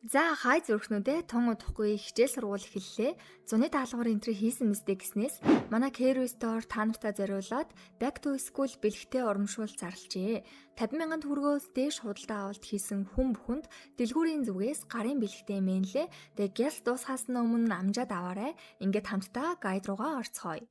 За хай зүрхнүүдээ тун удахгүй хичээл сургууль эхэллээ. Зуны даалгавар энтрий хийсэн мэт гэснээс манай Care Store та нартай зориулаад Back to School бэлэгтээ урамшуул зарлжээ. 50,000 төгрөгөөс дээш худалдаа авалт хийсэн хүн бүхэнд дэлгүүрийн зүгээс гарын бэлэгтээ мээнлээ. Тэгээ гялс дуусахаас өмнө амжаад аваарай. Ингээд хамтдаа гайд руугаа орцгоё.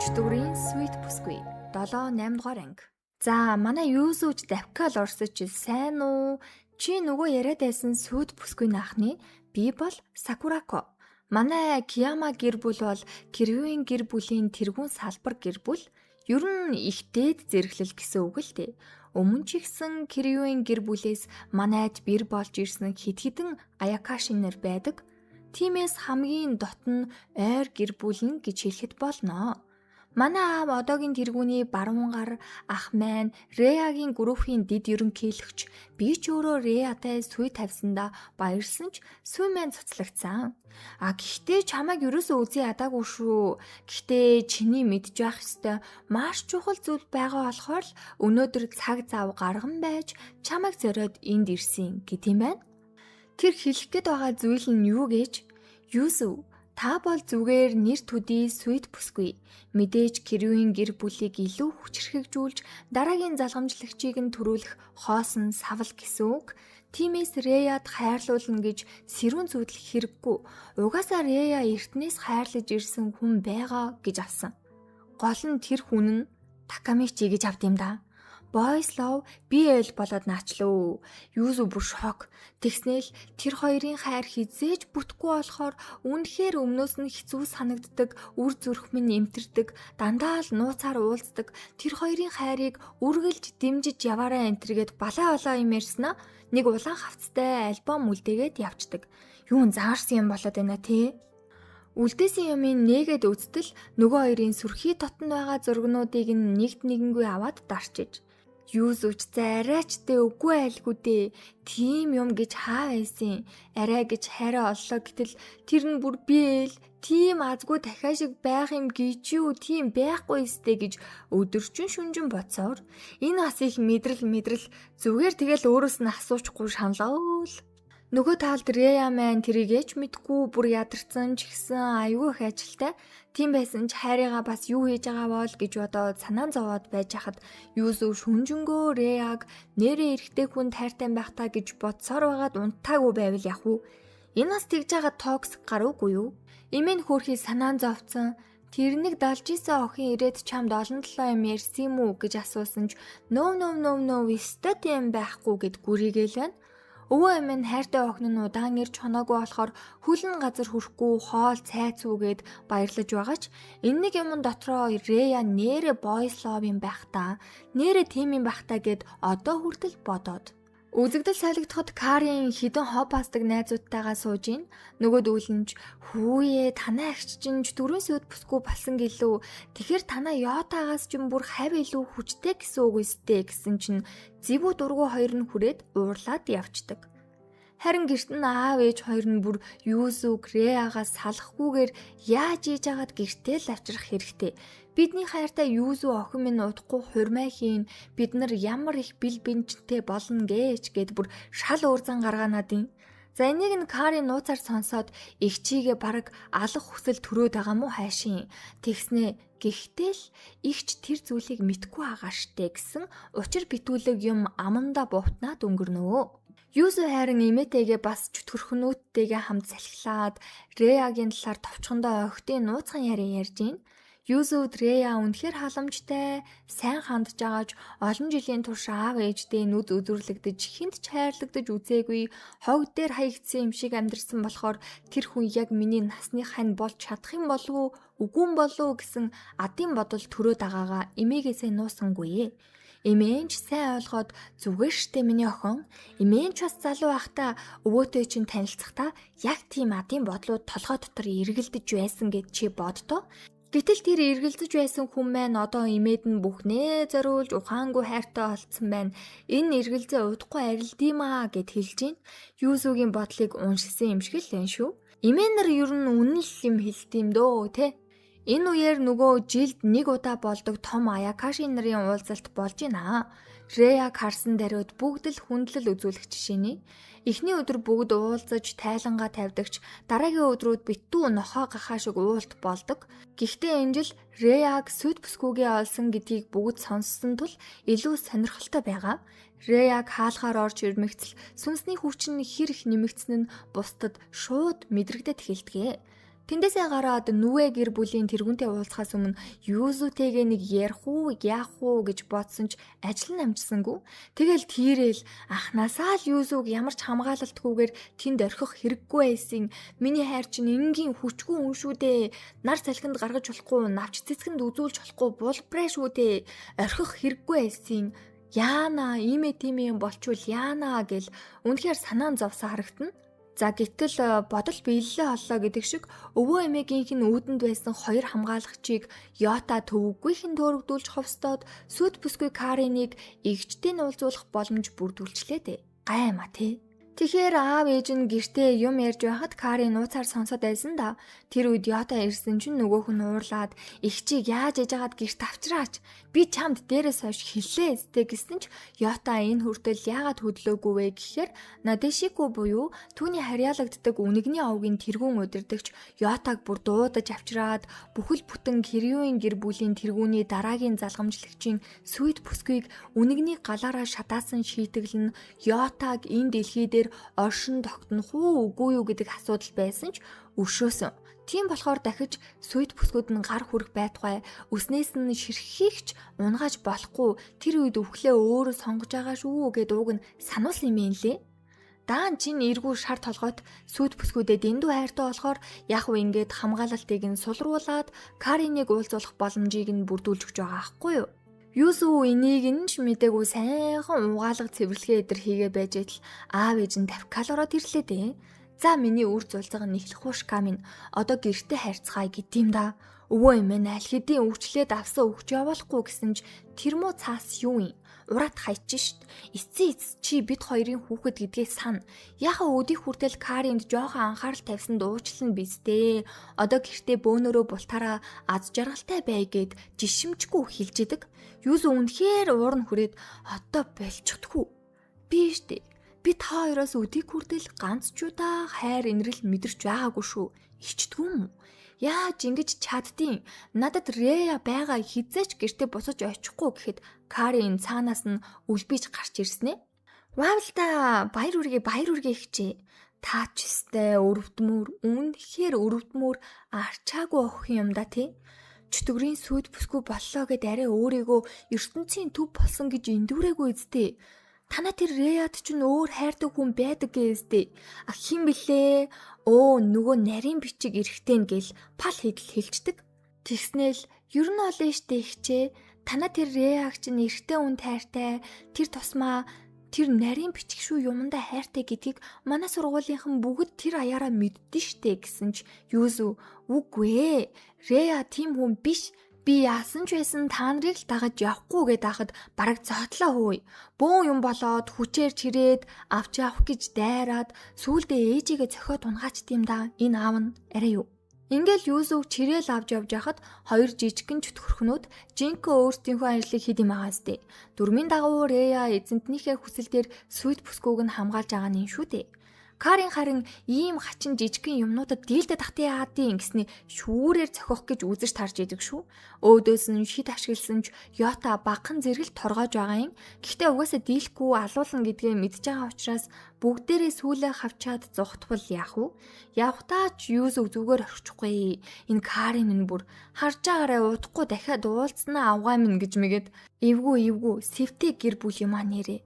Чөтгөрийн Sweet бүсгүй 7-8 дугаар анги. За манай юусууч давкал орсоч сайн уу? Чи нөгөө яриад байсан Sweet бүсгүй наахны би бол Сакурако. Манай Кияма гэр бүл бол Кирюийн гэр бүлийн тэргүүн салбар гэр бүл. Ер нь их дээд зэрэглэл гэсэн үг л дээ. Өмнө ч ихсэн Кирюийн гэр бүлээс манайд бэр болж ирсэн хид хідэн Аякаши нар байдаг. Тиймээс хамгийн дотн ойр гэр бүл гэж хэлэхэд болно. Манай аав одоогийн тэргүүний баруун гар ах маань Реагийн группийн дид ерөнхийлөгч. Би ч өөрөө Реатай сүй тавьсандаа баярлсан ч сүй маань цуцлагдсан. Гэхдээ чамайг ерөөсөө үзий ядаагүй шүү. Гэхдээ чиний мэдж байх ёстой маш чухал зүйл байгаа болохоор л өнөөдөр цаг зав гарган байж чамайг зориод энд ирсэн гэдэм байна. Тэр хэлэх гээд байгаа зүйл нь юу гэж? Юусүү? Та бол зүгээр нэр төдий Sweet бүсгүй. Мэдээж Кирюийн гэр бүлийг илүү хүчрхэгжүүлж дараагийн залгамжлагчийг нь төрүүлэх хоосон савл гэсэн үг. Тиймээс Реяд хайрлуулна гэж сэрүүн зүйдлэх хэрэггүй. Угаасаа Рея эртнээс хайрлаж ирсэн хүн байгаа гэж авсан. Гол нь тэр хүн нь Такамичи гэж авд юм да. Boys love BL болоод наачлаа. Юусу бүр шок. Тэгснээл тэр хоёрын хайр хизээж бүтэхгүй болохоор үнэхээр өмнөөс нь хэцүү санагддаг, үр зүрх минь эмтэрдэг, дандаа л нууцаар уулздаг. Тэр хоёрын хайрыг үргэлж дэмжиж яваарай энтергээд балаа юм ярьснаа нэг улаан хавцтай альбом үлдээгээд явцдаг. Юун заарсан юм болоод байна те? Үлдээсэн юмын нээгээд үзтэл нөгөө хоёрын сүрхий дотн байгаа зургнуудыг нэгд нэгэнгүй аваад дарчиж. Юусууч за арайчтэй үгүй айлгүй дээ. Тийм юм гэж хаа байсан. Арай гэж хайраа оллоо гэтэл тэр нь бүр биэл тийм азгүй дахиа шиг байх юм гэж юу тийм байхгүй өстэй гэж өдөржин шүнжин бодсоор энэ бас их мэдрэл зүгээр тэгэл өөрөөс нь асуучгүй шаналаа л. Нөгөө талд Рея маань тэрийгэж мэдгүй бүр ядарсан ч гэсэн айгүй их ажилтай. Тийм байсан ч хайрыгаа бас юу хийж байгаа бол гэж бодоод санаан зовоод байж хахад юусөө шүнжэнгөө Реяг нэрээ эрэхтэй хүн тайртай байх та гэж бодсоор байгаад унтаагүй байвал яах вэ? Энэ бас тэгж байгаа токсик гаруугүй юу? Эмээн хөөрхий санаан зовцсон. Тэр нэг далж исэн охин ирээд чамд олон толоо юм ярьсан юм уу гэж асуусан ч нөө өстөд юм байхгүй гэд гүрийгээл байна. Өвөө эмээ хайртай охин нь удаан ирж хоноогүй болохоор хүлэн газар хүрэхгүй хоол цайцуугээд баярлаж байгаа ч энэ нэг юм дотроо Рея нэрэ boys love юм байх та. Нэрэ тийм юм байх та гэд одоо хүртэл бодоод. Үзэгдэл солигдоход Карийн хідэн хопасдаг найзуудтайгаа сууж ийн. Нөгөөдүүлэнч хүүе танаа агч чинь дөрөв сөд бүсгүй болсон гэлөө. Тэгэхээр танаа Йотагаас ч бүр хавь илүү хүчтэй гэсэн үг өстэй гэсэн чинь зэвүү дургу хоёр нь хүрээд уурлаад явцдаг. Харин гэрт нь аав ээж хоёр нь бүр юусуу Реягаас салахгүйгээр яаж ийж агаад гэртээ л авчрах хэрэгтэй. Бидний хайртай юусуу охин минь удахгүй хурмай хийн бид нар ямар их бил бэнчтэй болно гэж гээд бүр шал уурзан гаргаанадын. За энийг нь Карийн нууцаар сонсоод эгчийгээ бараг алах хүсэл төрөөд байгаа мó хайшин. Тэгснэ гэхдээ л игч тэр зүйлийг мэдгүй байгаа штэ гэсэн учир битүүлэг юм амандаа буутнаад өнгөрнөө. Юусу хайрын эмээтэйгээ бас чөтгөрхнүүдтэйгээ хамт салхилаад Реягийн талаар товчхондоо охтын нууцхан яриа ярьж гин. Юусуд Рея үнэхээр халамжтай, сайн хандж байгаач олон жилийн турш аав ээжтэй нүд үзүрлэгдэж хинт ч хайрлагдаж үзээгүй хог дээр хаягдсан юм шиг амьдэрсэн болохоор тэр хүн яг миний насны хань болж чадах юм болов үгүй болов гэсэн адын бодол төрөөд байгаагаа эмээгээсээ нуусангүй. Эмээн ч сайн ойлгоод зүгээр штэ миний охин. Эмээн ч бас залуу байхдаа өвөөтэй чинь танилцахдаа яг тийм адын бодлууд толгой дотор эргэлдэж байсан гэд чи боддоо. Гэтэл тэр эргэлзэж байсан хүн маань одоо эмээд нь бүхнээ зориулж ухаангүй хайртай болцсон байна. Энэ эргэлзээ удахгүй арилдимаа гэд хэлж гин. Юусугийн бодлыг уншсан юм шиг л байна шүү. Эмээнэр ер нь үнэн л юм хэлдэм дөө, тэ? Энэ үеэр нөгөө жилд нэг удаа болдог том Аякаши нарын уулзалт болж байна. Рея Карсан даруйд бүгд л хүндлэл үзүүлэх жишээний. Эхний өдөр бүгд уулзаж тайлангаа тавьдагч дараагийн өдрүүд битүү нохоо гахаа шиг уулт болдог. Гэхдээ энэ жил Реяг сүд бүсгүйгээ олсон гэдгийг бүгд сонссон тул илүү сонирхолтой байгаа. Реяг хаалгаар орж ирмэгцэл сүнсний хүч нь хэр их нэмэгдсэн нь бусдад шууд мэдрэгдэж эхэлдэг. Тэндээсээ гараад нүвэ гэр бүлийн тэргүүнтэй уулзахаас өмнө Юзутэйгээ нэг ярих уу, яах уу гэж бодсон ч ажил нь амжсангүй. Тэгэл тийрэл анханасаа л Юзуг ямар ч хамгаалалтгүйгээр тэнд орхих хэрэггүй байсан. Миний хайр чинь энгийн хүчгүй хүн шүү дээ. Нар салхинд гаргаж болохгүй, навч цэцгэнд үзүүлж болохгүй булбраа шүү дээ. Орхих хэрэггүй байсан. Яана, иймээ тийм юм болчвол яана гэл үнэхээр санаан зовсоо харагдана. За гэтэл бодол биелэлээ оллоо гэдэг шиг өвөө эмээгийнх нь үүдэнд байсан хоёр хамгаалагчийг Йота төвөггүйхэн төөрөгдүүлж ховстоод сүд бүсгүй Кариныг эгчтэй нь уулзуулах боломж бүрдүүлчлээ дээ. Гаймаа тий. Тэгэхээр аав ээж нь гэртээ юм ярьж байхад Карин нууцаар сонсоод байсан да. Тэр үед Йота ирсэн чинь нөгөөх нь уурлаад эгчийг яаж яжгаад гэрт авчираач. Би чамд дээрээс хойш хэллээ эстэй гэсэн ч Йота энэ хүртэл яагаад хөдлөөгүй вэ гэхээр Надешико буюу түүний харьяалагддаг үнэгний овгийн тэргүүн удирдагч Йотаг бүр дуудаж авчираад бүхэл бүтэн Кирюийн гэр бүлийн тэргүүний дараагийн залгамжлагчийн Сүд бүсгүйг үнэгний галаараа шатаасан шийтгэл нь Йотаг энэ дэлхий дээр оршин тогтнох уу үгүй юу гэдэг асуудал байсан ч өршөөсөн. Тийм болохоор дахиж Сүд бүсгүүд нь гар хүрэх байтугай өснээс нь ширххийгч унгааж болохгүй тэр үед өвхлөө өөрөө сонгож байгаа шүү гэд ууг нь сануулсан юм лээ. Даан чин эргүү шар толгойд Сүд бүсгүүдэд дэндүү хайртай болохоор яг уу ингээд хамгаалалтыг нь сулруулад Кариныг уулзуулах боломжийг нь бүрдүүлж өгч байгаа аахгүй юу? Юусуу энийг нь ч мэдээгүй сайхан угаалга цэвэрлэгээ эдэр хийгээ байж идэл аав ээж нь тавкал ороод ирлээ дээ. За миний үр зулцаг нь эхлэх хуушка минь одоо гэртээ харьцгаая гэдэм да. Өвөө эмээ аль хэдийн өвчлээд авсан өгч явуулахгүй гэсэн ч тэр муу цаас юу юм? Ураад хайчих шít. Эцсийн эц чи бид хоёрын хүүхэд гэдгээ сана. Яхаа өдий хүртэл Каринд жоохон анхаарал тавьсанд уучлана бистэ. Одоо гэртээ бөөнөрөө бултаараа аз жаргалтай бай гэд жишимчгүй хэлж идэг. Юус үнэхээр уурн хүрээд одоо болчихдгүй. Би штэ. Би та хоёроос өдийг хүртэл ганц ч удаа хайр инрэл мэдэрч байгаагүй шүү. Ичдгүй юм. Яаж ингэж чаддیں۔ Надад Рея байгаа хизээч гэртээ босож очихгүй гэхэд Карин цаанаас нь үлбийж гарч ирсэн ээ. Ваавлта баяр үргээ ихчээ. Та ч өстэй өрөвдмөр үнэхээр өрөвдмөр арчаагүй охин юм да тий. Чөтгөрийн Сүд бүсгүй боллоо гэд арай өөрийгөө ертөнцийн төв болсон гэж эндүрээгүй үсттэй. Танаа тэр Реяд ч өөр хайрдаг хүн байдаг гэстэй. Хин блэ? Нөгөө нарийн бичиг эрэхтэй нь гэл пал хэдэл хэлцдэг. Тэгснээл ер нь олоо штэ ихчээ. Танаа тэр Реяг чинь эрэхтэй хүн тайртай. Тэр тусмаа тэр нарийн бичиг шүү юмдаа хайртай гэдгийг манай сургуулийнхан бүгд тэр аяараа мэддэн штэ гэсэн ч юусу үгүй ээ. Рея тийм хүн биш. Би яасан ч байсан та нарыг л дагаж явахгүй гэдээ хахад бараг зоотлоо хөөе. Бөөн юм болоод хүчээр чирээд авч явах гэж дайраад сүүлдээ ээжигээ цохиод унгаачт юм да. Энэ аав нь арай юу? Ингээл юусог чирээл авч явж хахад хоёр жижигхэн чөтгөрхнүүд жинхэнэ өөрсдийнхөө ажлыг хийд юм агаастэй. Дөрмийн дагуу Рея эзэнтнийхээ хүсэлтээр Сүд бүсгүйг нь хамгаалж байгаа нь шүү дээ. Карин харин ийм хачин жижигхэн юмнуудад дийлдэ татъя яадын гэсний шүүрээр цохих гэж үзэж тарж идэг шүү. Өөдөөс нь шид ашигласан ч Йота багхан зэрэгэл торгоож байгаа юм. Гэхдээ угаасаа дийлэхгүй алуулна гэдгээ мэдж байгаа учраас бүгдээрээ сүүлээ хавчаад зугтвал яах вэ? Явхтаа ч юус зүгээр орчихгүй. Энэ Карин минь бүр харж байгаараа удахгүй дахиад уулзнаа авгаа минь гэж мэгээд эвгүй сэвтэй гэр бүл юм аа нэрээ.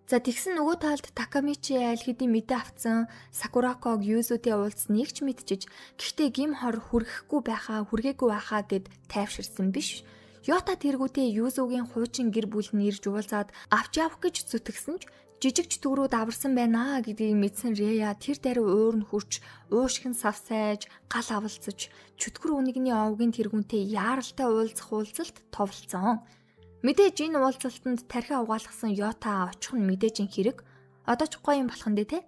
За тэгсэн нөгөө талд Такамичи аль хэдийн мэдээ авцсан Сакураког Юзутэй уулзсныг ч мэдчихэж гэхдээ гим хор хүргэхгүй хүргээгүй байхаа гэд тайвширсан биш. Йота тэргүүтээ Юзугийн хуучин гэр бүл нь ирж уулзаад авч явах гэж зүтгэсэн ч жижиг чөтгөрүүд аварсан байна гэдгийг мэдсэн Рея тэр даруй уурн хурч уушгин савсайж гал авалцаж чөтгөр үнэгний овгийн тэргүүнтэй яаралтай уулзах уулзалт товлцсон. Мэдээж энэ уулзалтанд тархиа угаалгасан Йота очих нь мэдээж ин хэрэг. Одоо ч гоё юм болох нь дээ те.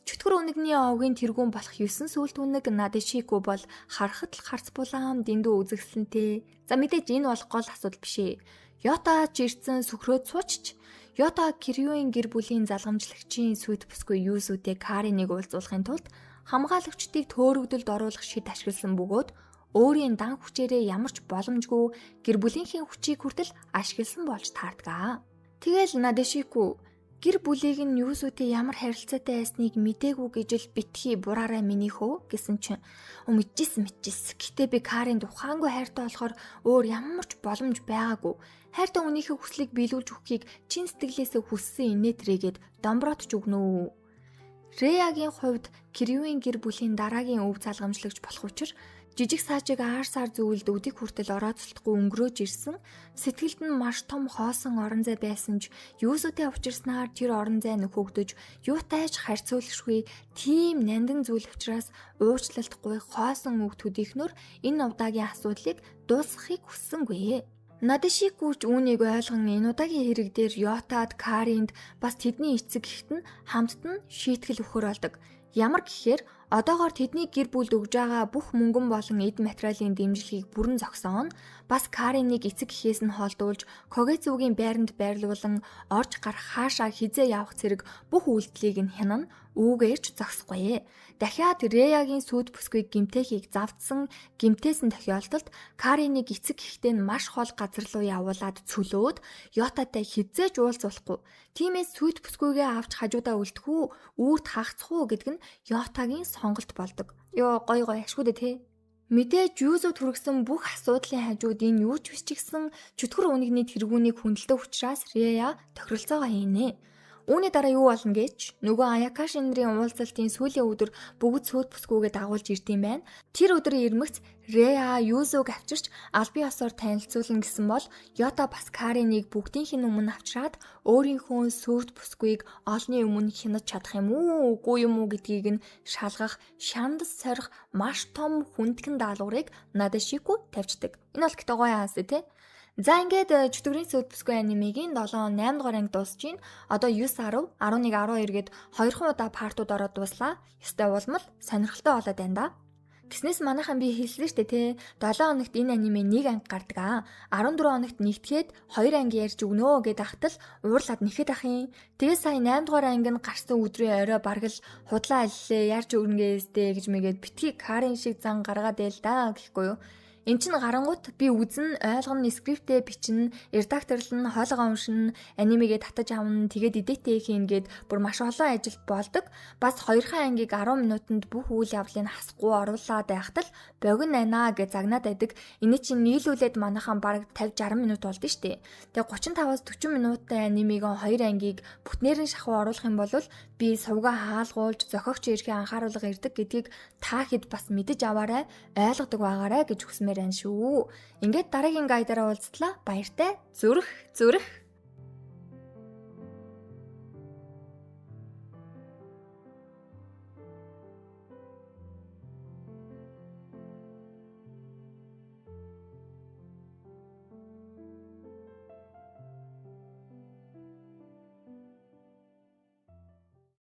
Чөтгөр үнэгний овгийн тэргүүн болох 9 сүлт үнэг Надешику бол харахад л харц булаам дэндүү үзэгсэлнтэй. За мэдээж энэ бол гол асуудал биш ээ. Йота ч ирсэн сөхрөөд суучч. Йота Кирюийн гэр бүлийн залгамжлагчийн сүйт бүсгүй Юсүтэй Кариныг уулзуулахын тулд хамгаалагчдыг төөрөгдөлд оруулах шид ашигласан бөгөөд өөрийн дан хүчээрээ ямар ч боломжгүй гэр бүлийнхээ хүчийг хүртэл ашигласан болж таардаг. Тэгэл Надешику гэр бүлийг нь Юсүтэй ямар харилцаатай байсныг мдээгүй гэж л битгий бураараа минийхөө гэсэн чинь мэдчихсэн. Гэтэ би Карин тухаангүй хайртай болохоор өөр ямар ч боломж байгаагүй. Хайртай хүнийхээ хүслийг биелүүлж өгөхийг чин сэтгэлээсээ хүссэн инээтрээгээд домброотч өгнө. Реягийн хувьд Кирюийн гэр бүлийн дараагийн өв залгамжлагч болох учраас жижиг саажиг аарсаар зөвлөд өдийг хүртэл орооцолтгүй өнгөрөөж ирсэн. Сэтгэлд нь маш том хоосон орон зай байсан ч Юсүтэй учирснаар тэр орон зай нөхөгдөж юутайч харьцуулшгүй тийм нандин зүйл учраас уучлалтгүй хоосон үг төдийхнөр энэ удаагийн асуудлыг дуусгахыг хүссэнгүй. Надешикуч үүнийг ойлгон энэ удаагийн хэрэг дээр Йотад, Каринд бас тэдний эцэг эхт нь хамтд нь шийтгэл өгөхөр болдог. Ямар гэхээр одоогоор тэдний гэр бүлд өгж байгаа бүх мөнгөн болон эд материалын дэмжлэгийг бүрэн зогсооно. Бас Кариныг эцэг эхээс нь холдуулж, Когэцүүгийн байранд байрлуулан орж гарах хаашаа хизээ явах зэрэг бүх үйлдэлийг нь хянана. Үүгээрч зогсохгүй. Дахиад Реягийн сүйд бүсгүйг гимтэхийг завдсан гимтээсэн тохиолдолд Кариныг эцэг эхтэй нь маш хол газар руу явуулаад цөлөөд Йотатай хизээж уулзуулахгүй. Тиймээс сүйд бүсгүйгээ авч хажуудаа үлдэх үү, үүрт хагацх уу гэдэг нь Йотагийн сонголт болдог. Йоо гой ашгүй дээ тий. Мэдээж Юсүд хүргэсэн бүх асуудлын хажууд энэ юу ч биш ч гэсэн чөтгөр үнэгний тэргүүнийг хүндэлдэг учраас Рея тохиролцоогоо хийнэ. Үүний дараа юу болно гэж нөгөө Аякаши нарын уулзалтын сүүлийн өдөр бүгд сүйд бүсгүйгээ дагуулж ирдэм байна. Тэр өдөр ирмэгц Рея Юсүг авчирч албан ёсоор танилцуулна гэсэн бол Йота бас Кариныг бүгдийнх нь өмнө авчираад өөрийнхөө сүйд бүсгүйг олны өмнө хянаж чадах юм уу үгүй юм уу гэдгийг нь шалгах шандас сорих маш том хүндгэн даалгаврыг Надешику тавьждаг. Энэ бол гэдэг гоё хаасаа тий. За ингээд чөтгөрийн сүйд бүсгүй анимегийн 7-8 дугаар анги дуусж байна. Одоо 9, 10, 11, 12 гээд 2 удаа партууд ороод дууслаа. Ёстой улмал сонирхолтой болоод байна да. Тэснээс манайхан би хэлсэн шүү дээ тий. 7 хоногт энэ аниме 1 анги гардаг. 14 хоногт нэгтгээд 2 анги ярьж өгнөө гэд ахтал уурлаад нэхэд ах юм. Тэгээ сая 8 дугаар анги нь гарсан өдрийн орой бараг л худлаа аллээ ярьж өгнөөстэй гэж мэгээд битгий Карин шиг зан гаргаад байл да гэхгүй юу. Эн чинь гарангуут би үзэн ойлгоно скриптээ бичнэ, редакторлон хоолойгоо уншина, анимегээ татаж авна, тэгээд эдитээ хийн гээд бүр маш олон ажил болдог. Бас 2 ангийг 10 минутанд бүх үйл явдлыг хасахгүй оруулаад байхад л богино байна гэж загнаад байдаг. Энэ чинь нийлүүлээд манайхан бараг 50-60 минут болд нь штэ. Тэгээд 35-аас 40 минуттай анимегийн 2 ангийг бүтнээр нь шахуу оруулах юм бол би сувгаа хаалгуулж зохиогч ирэхээ анхааруулга ирдэг гэдгийг та хэд бас мэдэж аваарай, ойлгодог байгаарай гэж хүсмээр байна шүү. Ингээд дараагийн гайдаараа уулзтлаа. Баяртай. Зүрх.